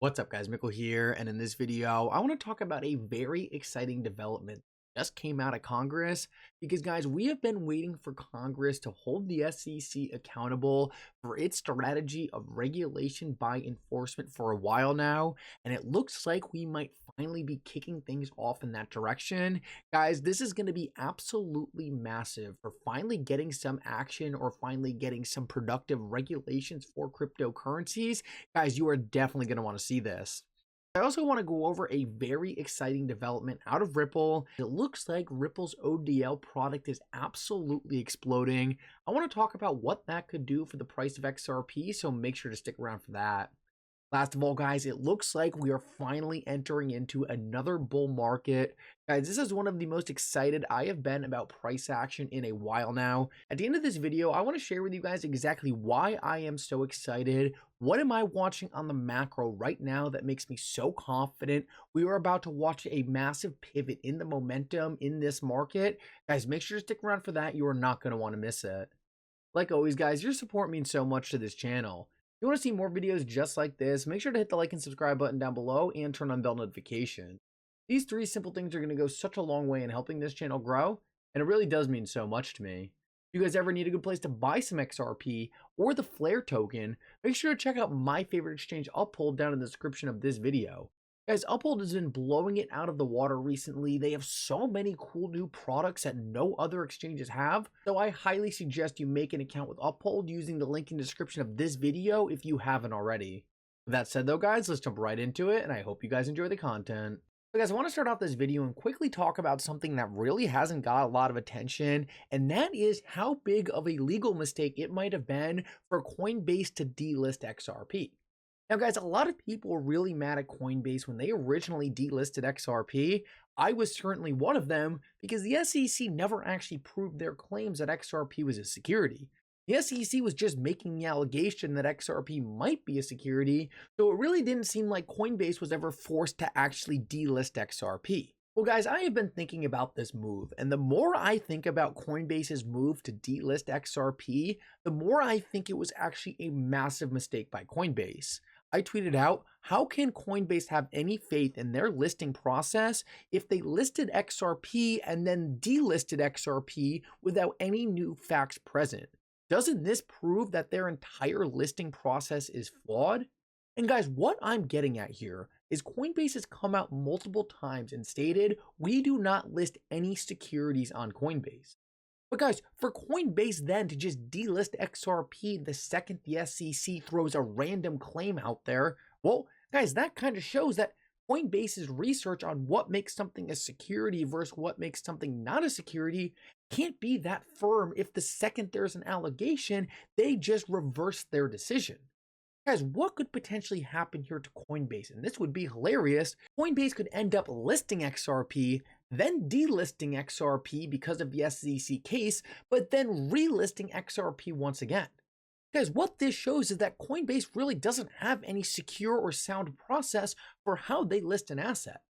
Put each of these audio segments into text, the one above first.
What's up guys, Mickle here, and in this video, I want to talk about a very exciting development that just came out of Congress because guys, we have been waiting for Congress to hold the SEC accountable for its strategy of regulation by enforcement for a while now, and it looks like we might finally be kicking things off in that direction. Guys, this is going to be absolutely massive for finally getting some action or finally getting some productive regulations for cryptocurrencies. Guys, you are definitely going to want to see this. I also want to go over a very exciting development out of Ripple. It looks like Ripple's ODL product is absolutely exploding. I want to talk about what that could do for the price of XRP, so make sure to stick around for that. Last of all, guys, it looks like we are finally entering into another bull market. Guys, this is one of the most excited I have been about price action in a while now. At the end of this video, I want to share with you guys exactly why I am so excited. What am I watching on the macro right now that makes me so confident we are about to watch a massive pivot in the momentum in this market? Guys, make sure to stick around for that. You are not going to want to miss it. Like always, guys, your support means so much to this channel. If you want to see more videos just like this, make sure to hit the like and subscribe button down below and turn on bell notifications. These three simple things are going to go such a long way in helping this channel grow, and it really does mean so much to me. If you guys ever need a good place to buy some XRP or the Flare token, make sure to check out my favorite exchange, Uphold, down in the description of this video. Guys, Uphold has been blowing it out of the water recently. They have so many cool new products that no other exchanges have. So I highly suggest you make an account with Uphold using the link in the description of this video if you haven't already. With that said though, guys, let's jump right into it, and I hope you guys enjoy the content. So guys, I want to start off this video and quickly talk about something that really hasn't got a lot of attention, and that is how big of a legal mistake it might have been for Coinbase to delist XRP. Now, guys, a lot of people were really mad at Coinbase when they originally delisted XRP. I was certainly one of them because the SEC never actually proved their claims that XRP was a security. The SEC was just making the allegation that XRP might be a security, so it really didn't seem like Coinbase was ever forced to actually delist XRP. Well, guys, I have been thinking about this move, and the more I think about Coinbase's move to delist XRP, the more I think it was actually a massive mistake by Coinbase. I tweeted out, how can Coinbase have any faith in their listing process if they listed XRP and then delisted XRP without any new facts present? Doesn't this prove that their entire listing process is flawed? And guys, what I'm getting at here is Coinbase has come out multiple times and stated, we do not list any securities on Coinbase. But guys, for Coinbase then to just delist XRP the second the SEC throws a random claim out there, well, guys, that kind of shows that Coinbase's research on what makes something a security versus what makes something not a security can't be that firm if the second there's an allegation, they just reverse their decision. Guys, what could potentially happen here to Coinbase? And this would be hilarious. Coinbase could end up listing XRP, then delisting XRP because of the SEC case, but then relisting XRP once again. Guys, what this shows is that Coinbase really doesn't have any secure or sound process for how they list an asset.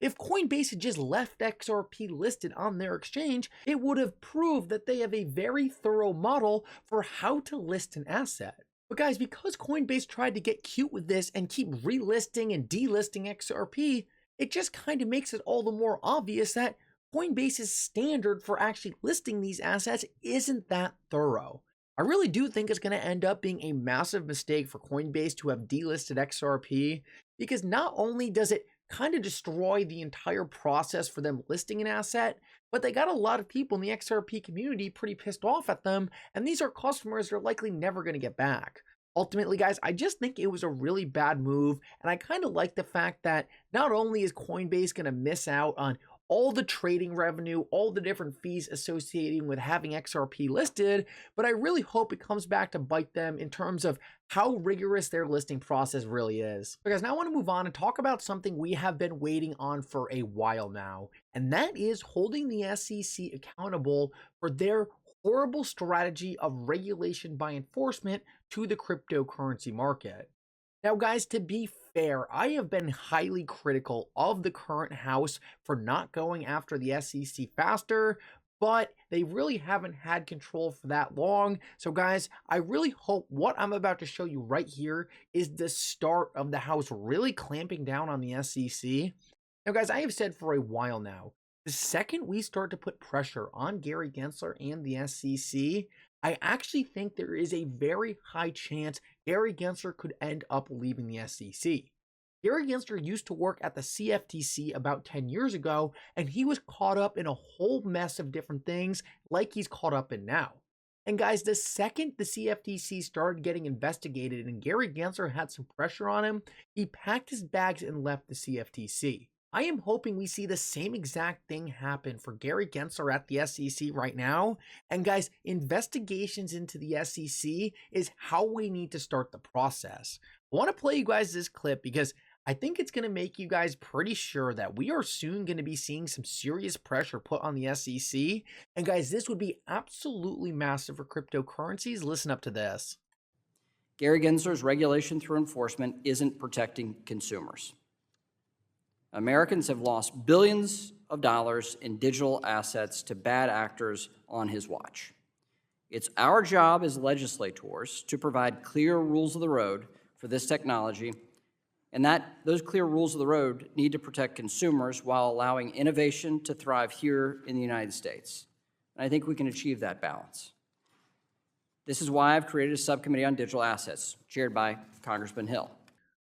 If Coinbase had just left XRP listed on their exchange, it would have proved that they have a very thorough model for how to list an asset. But guys, because Coinbase tried to get cute with this and keep relisting and delisting XRP, it just kind of makes it all the more obvious that Coinbase's standard for actually listing these assets isn't that thorough. I really do think it's going to end up being a massive mistake for Coinbase to have delisted XRP, because not only does it kind of destroy the entire process for them listing an asset, but they got a lot of people in the XRP community pretty pissed off at them, and these are customers they're likely never going to get back. Ultimately, guys, I just think it was a really bad move, and I kind of like the fact that not only is Coinbase going to miss out on all the trading revenue, all the different fees associating with having XRP listed, but I really hope it comes back to bite them in terms of how rigorous their listing process really is. But guys, now I want to move on and talk about something we have been waiting on for a while now, and that is holding the SEC accountable for their horrible strategy of regulation by enforcement to the cryptocurrency market. Now, guys, to be fair, I have been highly critical of the current House for not going after the SEC faster, but they really haven't had control for that long. So guys, I really hope what I'm about to show you right here is the start of the house really clamping down on the SEC. Now guys, I have said for a while now, the second we start to put pressure on Gary Gensler and the SEC, I actually think there is a very high chance Gary Gensler could end up leaving the SEC. Gary Gensler used to work at the CFTC about 10 years ago, and he was caught up in a whole mess of different things like he's caught up in now. And guys, the second the CFTC started getting investigated and Gary Gensler had some pressure on him, he packed his bags and left the CFTC. I am hoping we see the same exact thing happen for Gary Gensler at the SEC right now. And guys, investigations into the SEC is how we need to start the process. I want to play you guys this clip because I think it's going to make you guys pretty sure that we are soon going to be seeing some serious pressure put on the SEC. And guys, this would be absolutely massive for cryptocurrencies. Listen up to this. Gary Gensler's regulation through enforcement isn't protecting consumers. Americans have lost billions of dollars in digital assets to bad actors on his watch. It's our job as legislators to provide clear rules of the road for this technology, and those clear rules of the road need to protect consumers while allowing innovation to thrive here in the United States. And I think we can achieve that balance. This is why I've created a subcommittee on digital assets, chaired by Congressman Hill.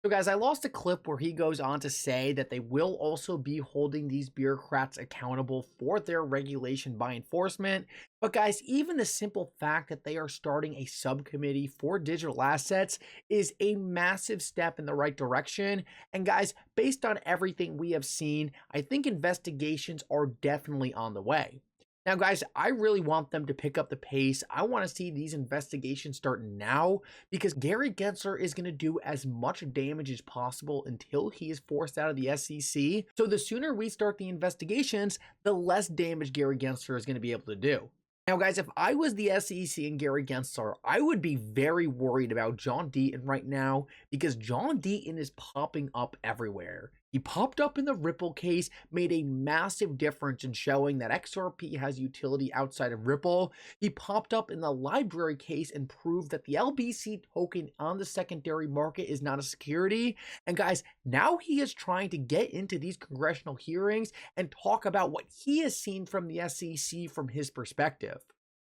So guys, I lost a clip where he goes on to say that they will also be holding these bureaucrats accountable for their regulation by enforcement. But guys, even the simple fact that they are starting a subcommittee for digital assets is a massive step in the right direction. And guys, based on everything we have seen, I think investigations are definitely on the way. Now, guys, I really want them to pick up the pace. I want to see these investigations start now because Gary Gensler is going to do as much damage as possible until he is forced out of the SEC. So the sooner we start the investigations, the less damage Gary Gensler is going to be able to do. Now, guys, if I was the SEC and Gary Gensler, I would be very worried about John Deaton right now because John Deaton is popping up everywhere. He popped up in the Ripple case, made a massive difference in showing that XRP has utility outside of Ripple. He popped up in the library case and proved that the LBC token on the secondary market is not a security. And guys, now he is trying to get into these congressional hearings and talk about what he has seen from the SEC from his perspective.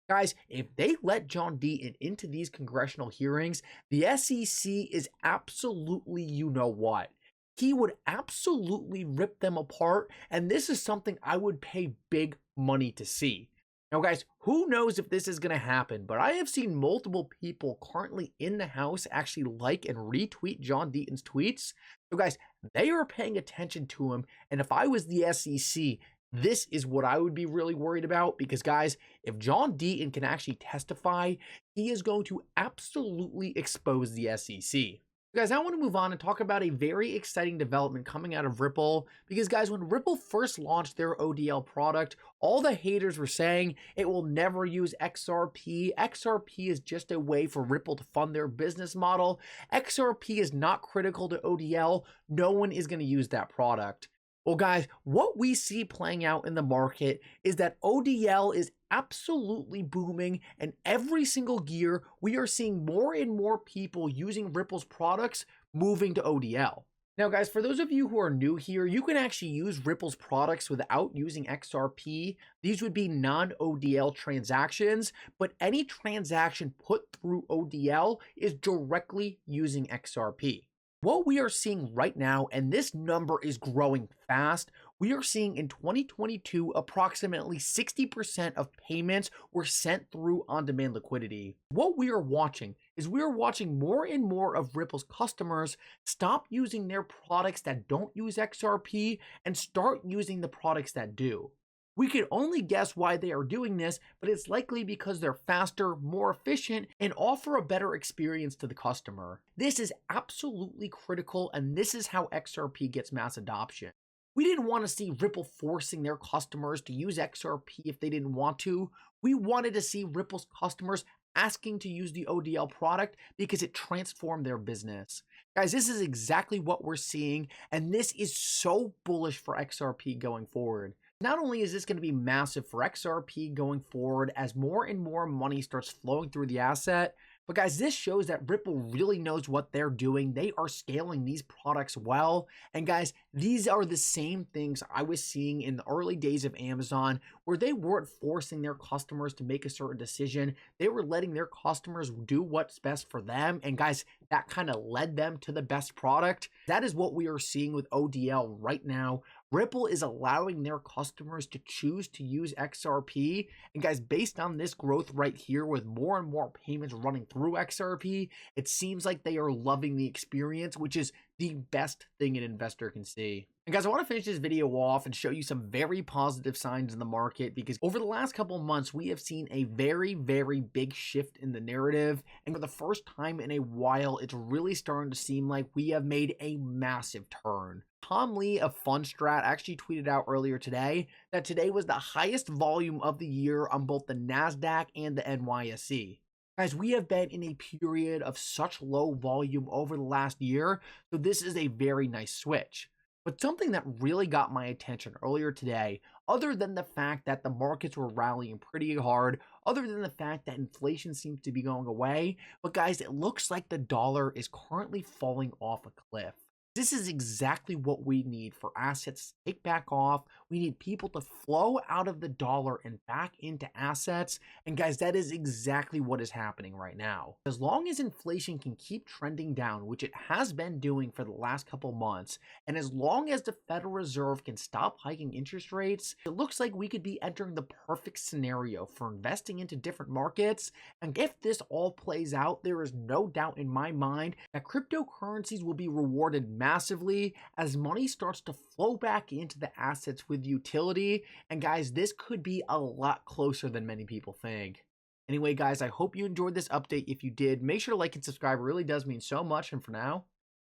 Guys, if they let John Deaton into these congressional hearings, the SEC is absolutely you-know-what. He would absolutely rip them apart, and this is something I would pay big money to see. Now, guys, who knows if this is going to happen, but I have seen multiple people currently in the House actually like and retweet John Deaton's tweets. So, guys, they are paying attention to him, and if I was the SEC, this is what I would be really worried about because, guys, if John Deaton can actually testify, he is going to absolutely expose the SEC. Guys, I want to move on and talk about a very exciting development coming out of Ripple because, guys, when Ripple first launched their ODL product, all the haters were saying it will never use XRP. XRP is just a way for Ripple to fund their business model. XRP is not critical to ODL. No one is going to use that product. Well, guys, what we see playing out in the market is that ODL is absolutely booming, and every single year we are seeing more and more people using Ripple's products moving to ODL. Now, guys, for those of you who are new here, you can actually use Ripple's products without using XRP. These would be non-ODL transactions, but any transaction put through ODL is directly using XRP. What we are seeing right now, and this number is growing fast, we are seeing in 2022 approximately 60% of payments were sent through on-demand liquidity. What we are watching is we are watching more and more of Ripple's customers stop using their products that don't use XRP and start using the products that do. We can only guess why they are doing this, but it's likely because they're faster, more efficient, and offer a better experience to the customer. This is absolutely critical, and this is how XRP gets mass adoption. We didn't want to see Ripple forcing their customers to use XRP if they didn't want to. We wanted to see Ripple's customers asking to use the ODL product because it transformed their business. Guys, this is exactly what we're seeing, and this is so bullish for XRP going forward. Not only is this going to be massive for XRP going forward as more and more money starts flowing through the asset, but guys, this shows that Ripple really knows what they're doing. They are scaling these products well. And guys, these are the same things I was seeing in the early days of Amazon, where they weren't forcing their customers to make a certain decision. They were letting their customers do what's best for them. And guys, that kind of led them to the best product. That is what we are seeing with ODL right now. Ripple is allowing their customers to choose to use XRP. And guys, based on this growth right here with more and more payments running through XRP, it seems like they are loving the experience, which is the best thing an investor can see. And guys, I want to finish this video off and show you some very positive signs in the market, because over the last couple of months, we have seen a very, very big shift in the narrative. And for the first time in a while, it's really starting to seem like we have made a massive turn. Tom Lee of Fundstrat actually tweeted out earlier today that today was the highest volume of the year on both the NASDAQ and the NYSE. Guys, we have been in a period of such low volume over the last year, so this is a very nice switch. But something that really got my attention earlier today, other than the fact that the markets were rallying pretty hard, other than the fact that inflation seems to be going away, but guys, it looks like the dollar is currently falling off a cliff. This is exactly what we need for assets to take back off. We need people to flow out of the dollar and back into assets. And guys, that is exactly what is happening right now. As long as inflation can keep trending down, which it has been doing for the last couple months, and as long as the Federal Reserve can stop hiking interest rates, it looks like we could be entering the perfect scenario for investing into different markets. And if this all plays out, there is no doubt in my mind that cryptocurrencies will be rewarded massively as money starts to flow back into the assets with utility. And guys, this could be a lot closer than many people think. Anyway, guys, I hope you enjoyed this update. If you did, make sure to like and subscribe. It really does mean so much. And for now,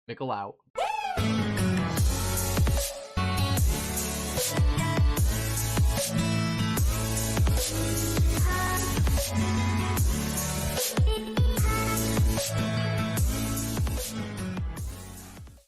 Mickle out.